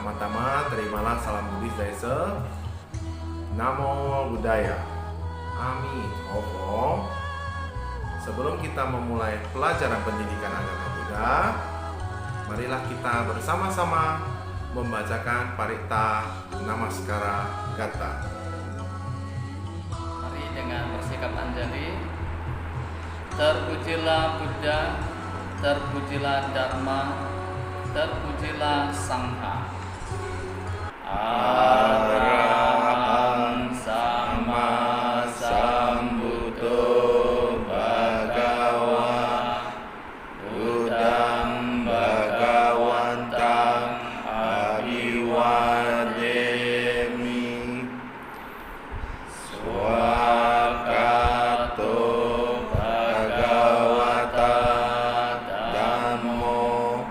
Pertama-tama terimalah salam Buddhis Daisel. Namo Buddhaya. Amitabha. Sebelum kita memulai pelajaran pendidikan agama Buddha, marilah kita bersama-sama membacakan Parita Namaskara Gatha. Mari dengan bersikap anjali. Terpujilah Buddha, terpujilah Dharma, terpujilah Sangha. Arahang sama sambuddho bhagava Buddhang bhagawantang abhiwademi Swakato bhagavata dhammo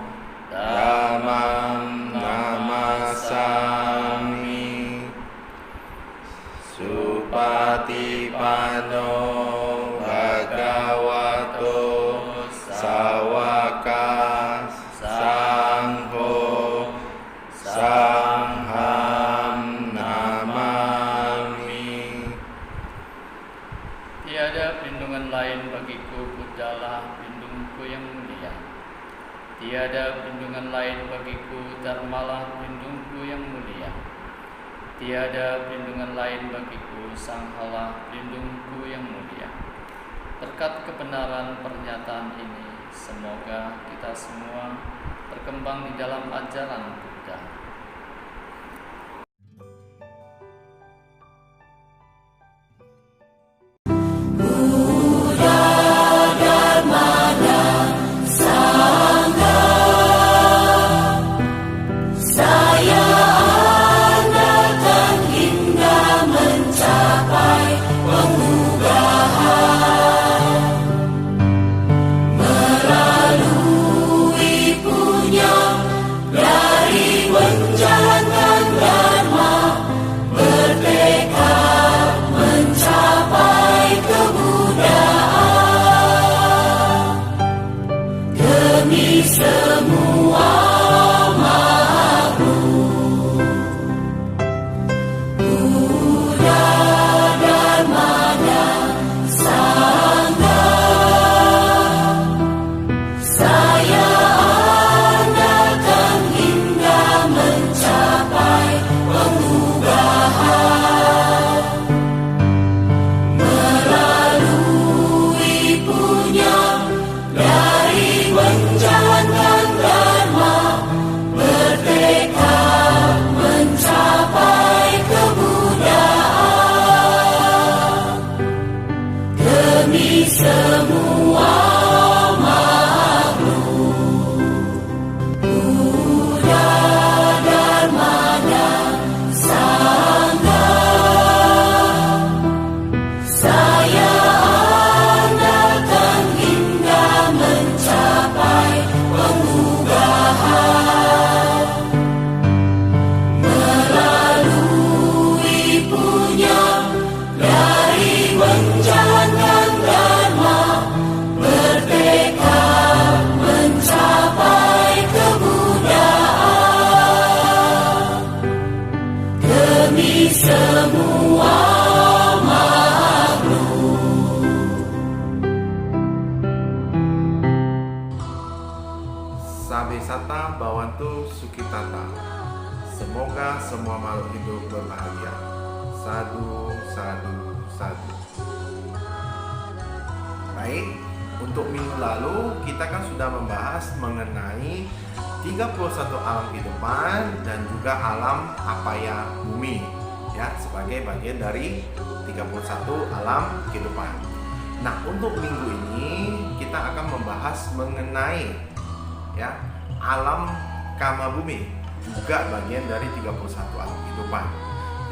dhammam namasami Supatipanno bhagavato sawaka sangho sangham namami. Tiada perlindungan lain bagiku, Buddhalah pelindungku yang mulia. Tiada perlindungan lain bagiku, Dharmalah pelindungku yang mulia. Tiada perlindungan lain bagiku, Sanghalah pelindungku yang mulia. Berkat kebenaran pernyataan ini, semoga kita semua berkembang di dalam ajaran Buddha. Sabesata Bhawantu Sukhitata. Semoga semua makhluk hidup berbahagia. Sadu, sadu, sadu. Baik, untuk minggu lalu kita kan sudah membahas mengenai 31 alam kehidupan dan juga alam apaya bumi, ya, sebagai bagian dari 31 alam kehidupan. Nah, untuk minggu ini kita akan membahas mengenai, ya, alam kama bumi, juga bagian dari 31 alam kehidupan.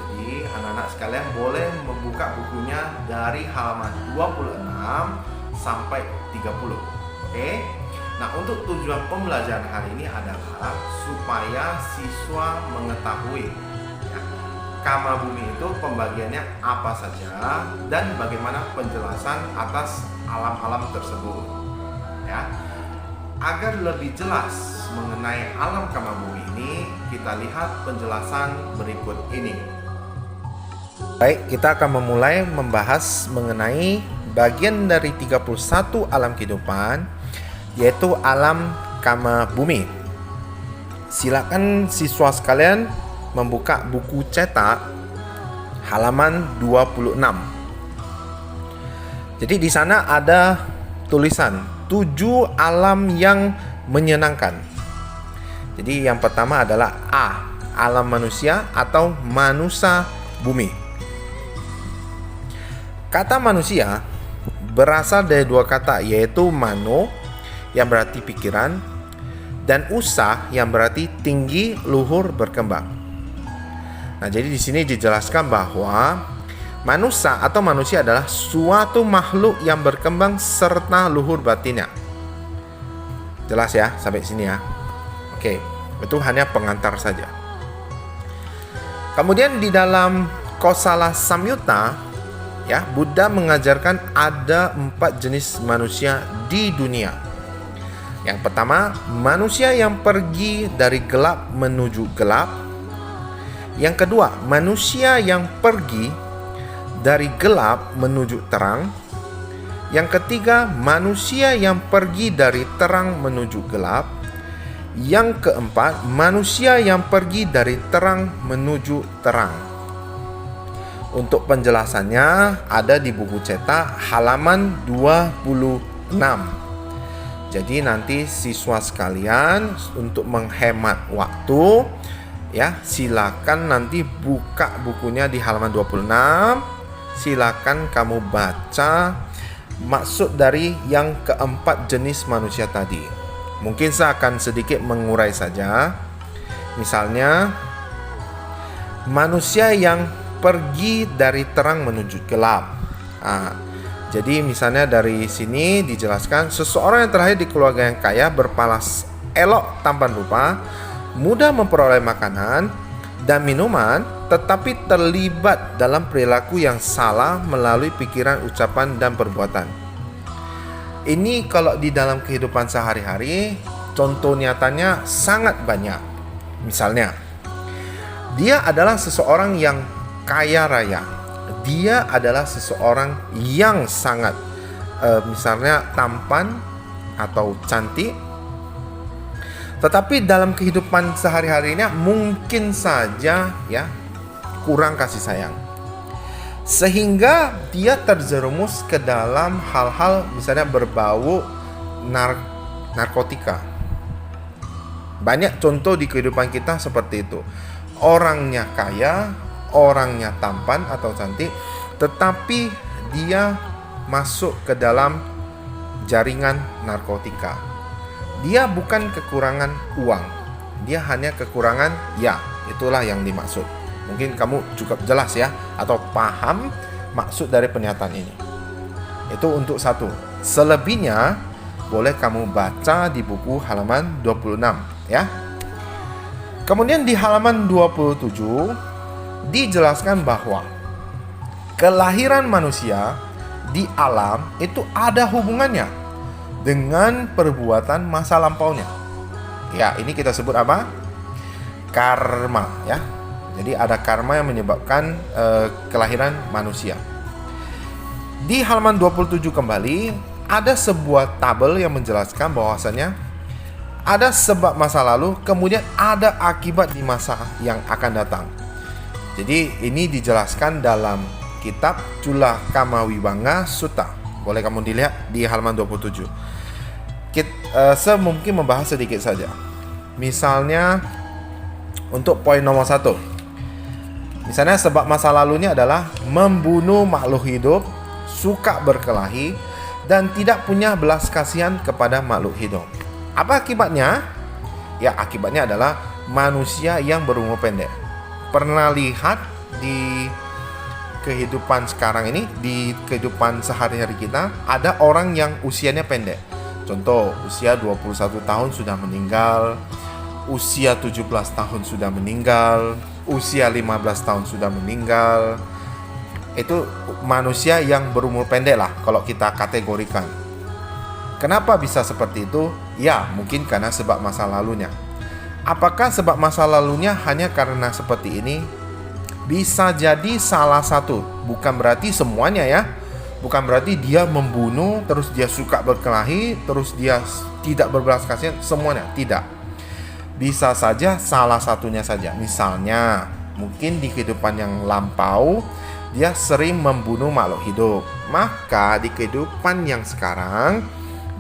Jadi anak-anak sekalian boleh membuka bukunya dari halaman 26 sampai 30. Oke. Nah, untuk tujuan pembelajaran hari ini adalah supaya siswa mengetahui, ya, kama bumi itu pembagiannya apa saja dan bagaimana penjelasan atas alam-alam tersebut, ya. Agar lebih jelas mengenai alam kama bumi ini, kita lihat penjelasan berikut ini. Baik, kita akan memulai membahas mengenai bagian dari 31 alam kehidupan, yaitu alam kama bumi. Silakan siswa sekalian membuka buku cetak halaman 26. Jadi di sana ada tulisan 7 alam yang menyenangkan. Jadi yang pertama adalah A, alam manusia atau manusia bumi. Kata manusia berasal dari dua kata, yaitu mano yang berarti pikiran dan usa yang berarti tinggi, luhur, berkembang. Nah, jadi di sini dijelaskan bahwa manusia atau manusia adalah suatu makhluk yang berkembang serta luhur batinnya. Jelas ya sampai sini ya. Oke, itu hanya pengantar saja. Kemudian di dalam Kosala Samyutta ya, Buddha mengajarkan ada 4 jenis manusia di dunia. Yang pertama, manusia yang pergi dari gelap menuju gelap. Yang kedua, manusia yang pergi dari gelap menuju terang. Yang ketiga, manusia yang pergi dari terang menuju gelap. Yang keempat, manusia yang pergi dari terang menuju terang. Untuk penjelasannya ada di buku cetak halaman 26. Jadi nanti siswa sekalian untuk menghemat waktu ya, silakan nanti buka bukunya di halaman 26. Silakan kamu baca maksud dari yang keempat jenis manusia tadi. Mungkin saya akan sedikit mengurai saja. Misalnya, manusia yang pergi dari terang menuju gelap. Jadi misalnya dari sini dijelaskan seseorang yang terlahir di keluarga yang kaya, berpalas elok tampan rupa, mudah memperoleh makanan dan minuman, tetapi terlibat dalam perilaku yang salah melalui pikiran, ucapan, dan perbuatan. Ini kalau di dalam kehidupan sehari-hari, contoh nyatanya sangat banyak. Misalnya, dia adalah seseorang yang kaya raya. Dia adalah seseorang yang sangat misalnya tampan atau cantik. Tetapi dalam kehidupan sehari-harinya mungkin saja ya kurang kasih sayang. Sehingga dia terjerumus ke dalam hal-hal misalnya berbau narkotika. Banyak contoh di kehidupan kita seperti itu. Orangnya kaya, orangnya tampan atau cantik, tetapi dia masuk ke dalam jaringan narkotika. Dia bukan kekurangan uang, dia hanya kekurangan ya, itulah yang dimaksud. Mungkin kamu cukup jelas ya, atau paham maksud dari pernyataan ini. Itu untuk satu. Selebihnya boleh kamu baca di buku halaman 26 ya. Kemudian di halaman 27 dijelaskan bahwa kelahiran manusia di alam itu ada hubungannya dengan perbuatan masa lampaunya. Ya, ini kita sebut apa? Karma ya. Jadi ada karma yang menyebabkan kelahiran manusia. Di halaman 27 kembali ada sebuah tabel yang menjelaskan bahwasanya ada sebab masa lalu, kemudian ada akibat di masa yang akan datang. Jadi ini dijelaskan dalam kitab Cula Kamawibanga Sutta. Boleh kamu dilihat di halaman 27. Saya mungkin membahas sedikit saja. Misalnya untuk poin nomor 1. Misalnya sebab masa lalunya adalah membunuh makhluk hidup, suka berkelahi, dan tidak punya belas kasihan kepada makhluk hidup. Apa akibatnya? Ya, akibatnya adalah manusia yang berumur pendek. Pernah lihat di kehidupan sekarang ini, di kehidupan sehari-hari kita, ada orang yang usianya pendek. Contoh, usia 21 tahun sudah meninggal, usia 17 tahun sudah meninggal, usia 15 tahun sudah meninggal. Itu manusia yang berumur pendek lah kalau kita kategorikan. Kenapa bisa seperti itu? Ya, mungkin karena sebab masa lalunya. Apakah sebab masa lalunya hanya karena seperti ini? Bisa jadi salah satu, bukan berarti semuanya ya. Bukan berarti dia membunuh, terus dia suka berkelahi, terus dia tidak berbelas kasihan, semuanya. Tidak. Bisa saja salah satunya saja. Misalnya, mungkin di kehidupan yang lampau, dia sering membunuh makhluk hidup. Maka di kehidupan yang sekarang,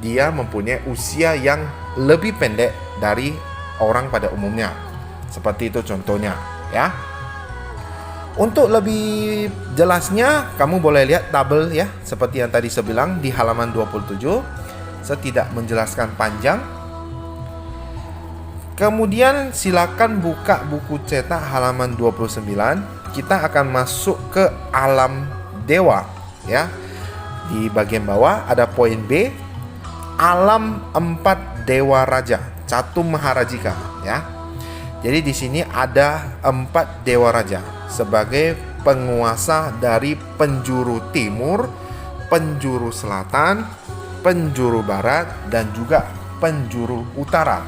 dia mempunyai usia yang lebih pendek dari orang pada umumnya. Seperti itu contohnya, ya. Untuk lebih jelasnya, kamu boleh lihat tabel ya, seperti yang tadi saya bilang di halaman 27. Saya tidak menjelaskan panjang. Kemudian silakan buka buku cetak halaman 29. Kita akan masuk ke alam dewa ya. Di bagian bawah ada poin B, alam 4 dewa raja, Catum Maharajika ya. Jadi di sini ada 4 dewa raja sebagai penguasa dari penjuru timur, penjuru selatan, penjuru barat, dan juga penjuru utara.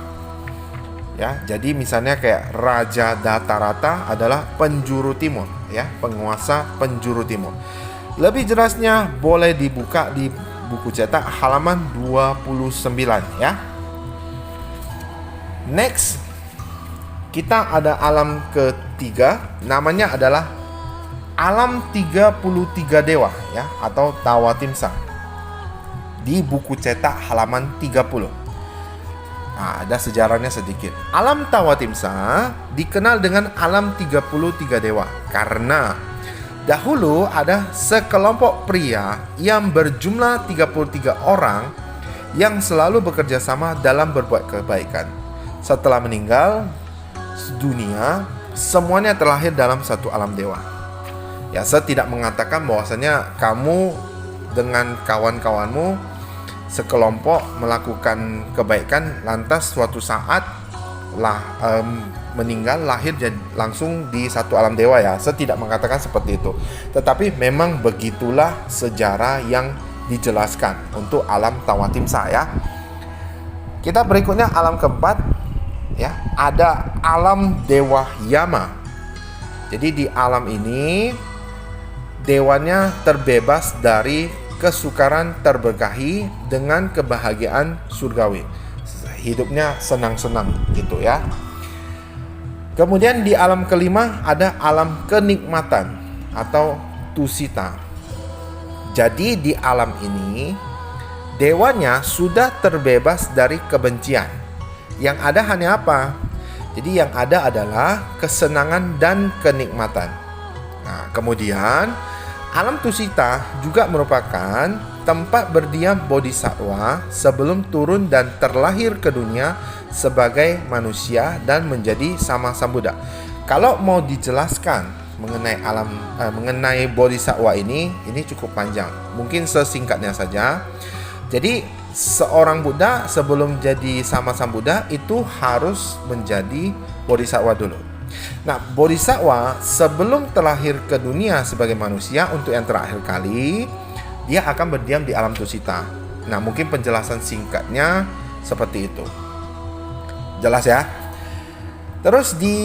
Ya, jadi misalnya kayak Raja Datarata adalah penjuru timur, ya, penguasa penjuru timur. Lebih jelasnya boleh dibuka di buku cetak halaman 29 ya. Next, kita ada alam ketiga, namanya adalah alam 33 dewa ya, atau Tawatimsa. Di buku cetak halaman 30. Nah, ada sejarahnya sedikit. Alam Tawatimsa dikenal dengan alam 33 dewa karena dahulu ada sekelompok pria yang berjumlah 33 orang yang selalu bekerja sama dalam berbuat kebaikan. Setelah meninggal dunia, semuanya terlahir dalam satu alam dewa. Ya, saya tidak mengatakan bahwasanya kamu dengan kawan-kawanmu sekelompok melakukan kebaikan, lantas suatu saat meninggal, lahir jadi langsung di satu alam dewa ya. Saya tidak mengatakan seperti itu. Tetapi memang begitulah sejarah yang dijelaskan untuk alam Tawatimsa ya. Kita berikutnya alam keempat ya, ada alam dewa Yama. Jadi di alam ini dewanya terbebas dari kesukaran terberkahi dengan kebahagiaan surgawi. Hidupnya senang-senang gitu ya. Kemudian di alam kelima ada alam kenikmatan atau tusita. Jadi di alam ini dewanya sudah terbebas dari kebencian. Yang ada hanya apa? Jadi yang ada adalah kesenangan dan kenikmatan. Nah, kemudian alam tusita juga merupakan tempat berdiam bodhisattva sebelum turun dan terlahir ke dunia sebagai manusia dan menjadi sama Sambuddha. Kalau mau dijelaskan mengenai bodhisattva ini cukup panjang. Mungkin sesingkatnya saja. Jadi seorang Buddha sebelum jadi sama Sambuddha itu harus menjadi bodhisattva dulu. Nah, bodhisattva sebelum terlahir ke dunia sebagai manusia untuk yang terakhir kali, dia akan berdiam di alam tusita. Nah, mungkin penjelasan singkatnya seperti itu. Jelas ya? Terus di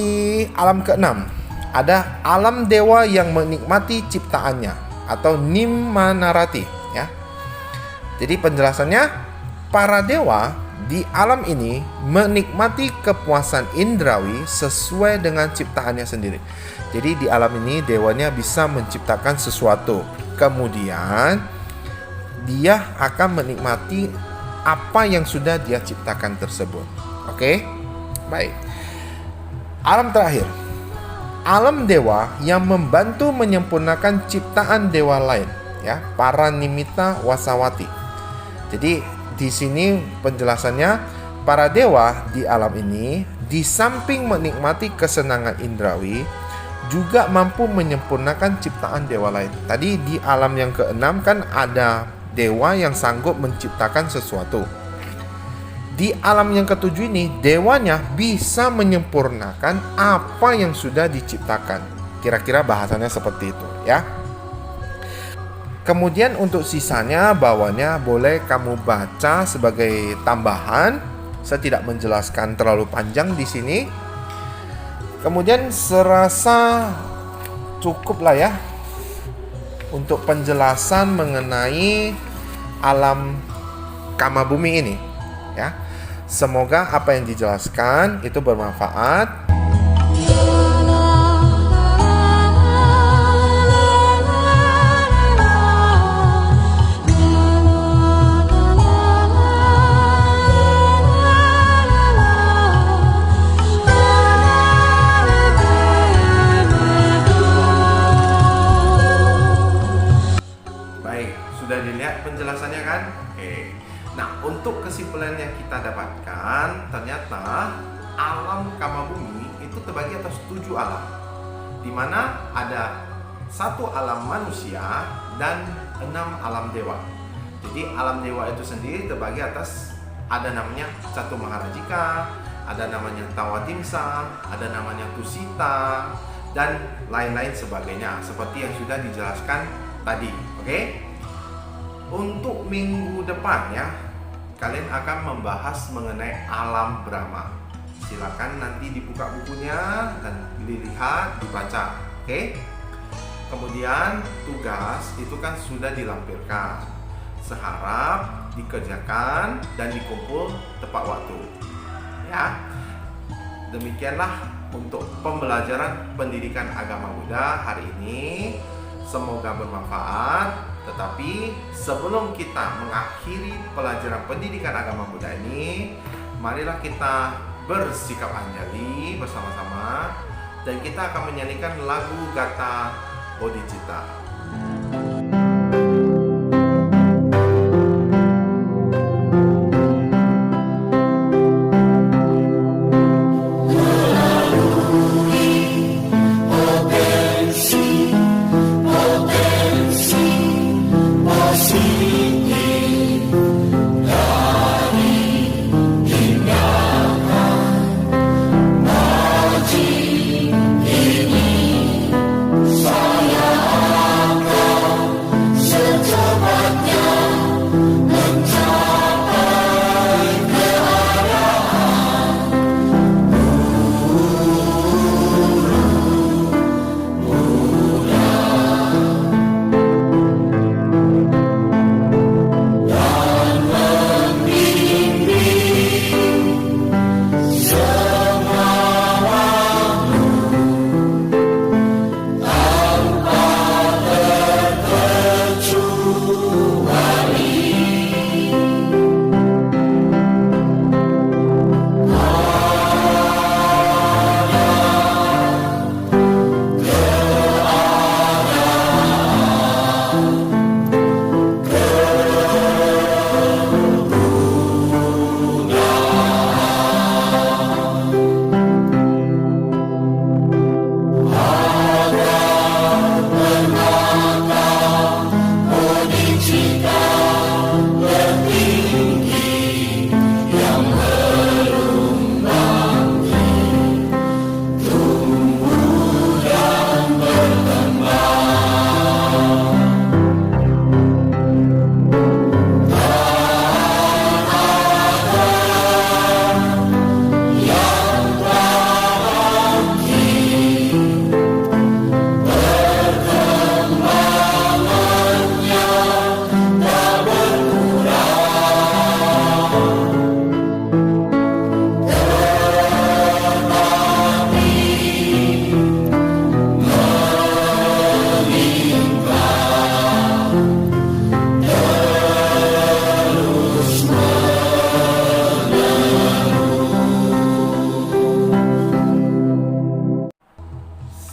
alam keenam, ada alam dewa yang menikmati ciptaannya atau Nimmanarati ya. Jadi penjelasannya, para dewa di alam ini menikmati kepuasan indrawi sesuai dengan ciptaannya sendiri. Jadi di alam ini dewanya bisa menciptakan sesuatu. Kemudian dia akan menikmati apa yang sudah dia ciptakan tersebut. Oke? Baik. Alam terakhir, alam dewa yang membantu menyempurnakan ciptaan dewa lain ya, para nimitta wasawati. Jadi di sini penjelasannya, para dewa di alam ini di samping menikmati kesenangan indrawi juga mampu menyempurnakan ciptaan dewa lain. Tadi di alam yang keenam kan ada dewa yang sanggup menciptakan sesuatu. Di alam yang ketujuh ini dewanya bisa menyempurnakan apa yang sudah diciptakan. Kira-kira bahasanya seperti itu ya. Kemudian untuk sisanya bawahnya boleh kamu baca sebagai tambahan Saya tidak menjelaskan terlalu panjang di sini. Kemudian serasa cukup lah ya untuk penjelasan mengenai alam kama bumi ini ya. Semoga apa yang dijelaskan itu bermanfaat. Sudah dilihat penjelasannya kan? Oke. Nah, untuk kesimpulan yang kita dapatkan, ternyata alam kama bumi itu terbagi atas 7 alam, di mana ada 1 alam manusia dan 6 alam dewa. Jadi alam dewa itu sendiri terbagi atas, ada namanya Catu Maharajika, ada namanya Tawatimsa, ada namanya Tusita, dan lain-lain sebagainya, seperti yang sudah dijelaskan tadi. Oke? Untuk minggu depan ya, kalian akan membahas mengenai alam Brahma. Silakan nanti dibuka bukunya dan dilihat, dibaca. Oke? Kemudian tugas itu kan sudah dilampirkan. Seharap dikerjakan dan dikumpul tepat waktu. Ya. Demikianlah untuk pembelajaran pendidikan agama Buddha hari ini. Semoga bermanfaat. Tetapi sebelum kita mengakhiri pelajaran pendidikan agama Buddha ini, marilah kita bersikap anjali bersama-sama dan kita akan menyanyikan lagu Gatha Bodhicitta.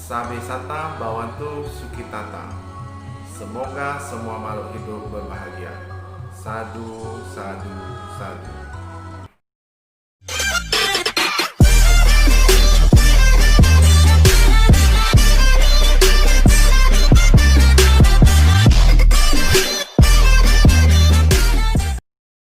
Sabesata Bhawantu Sukhitata. Semoga semua makhluk hidup berbahagia. Sadu, sadu, sadu.